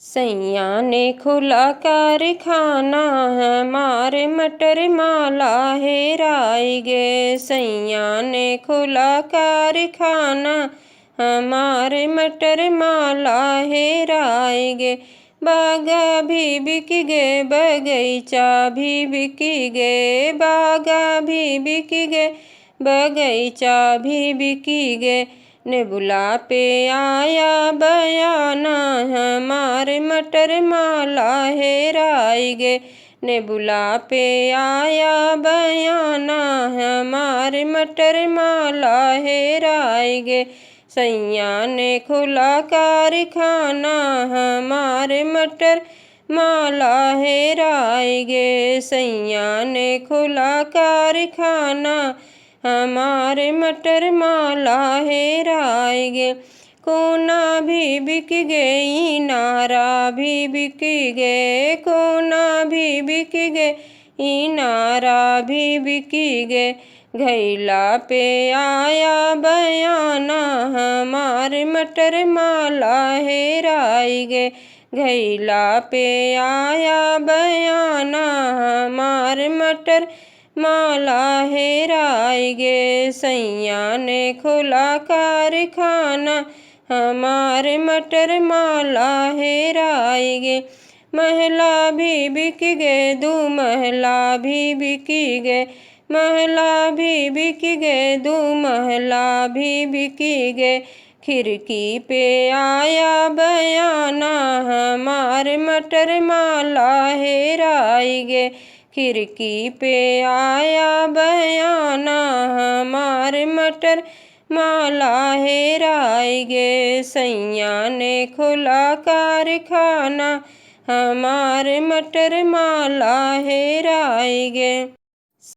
सैया ने खुला कारखाना हमारे मटर माला हेराई गे। सैया ने खुला कारखाना हमारे मटर माला हेराई गे। बागा भी बिक गे, बगीचा भी बिक गे। बागा भी बिक गे, बगीचा भी बिक गे। नेबुला पे आया बयाना हमारे मटर माला हेराई गे। नेबुला पे आया बयाना हमारे मटर माला हेराई गे। सैया ने खुला कारखाना हमारे मटर माला हेराई गे। सैया ने खुला कारखाना हमारे मटर माला हेराई गे। कोना भी बिक गे, इनारा भी बिक गे। कोना भी बिक गे, इनारा भी बिक गे। घैला पे आया बयाना हमारे मटर माला हेराई गे। घैला पे आया बयाना हमारे मटर माला हेराई गे। सैया ने खुला कारखाना हमारे मटर माला हेराई गे। महला भी बिक गे, दू महला भी बिक गे। महला भी बिक गे, दू महला भी बिक गे। खिड़की पे आया बयाना हमारे मटर माला हेराई गे। खिड़की पे आया बयाना हमारे मटर माला हेराई गे। सैया ने खुला कारखाना हमारे मटर माला हेराई गे।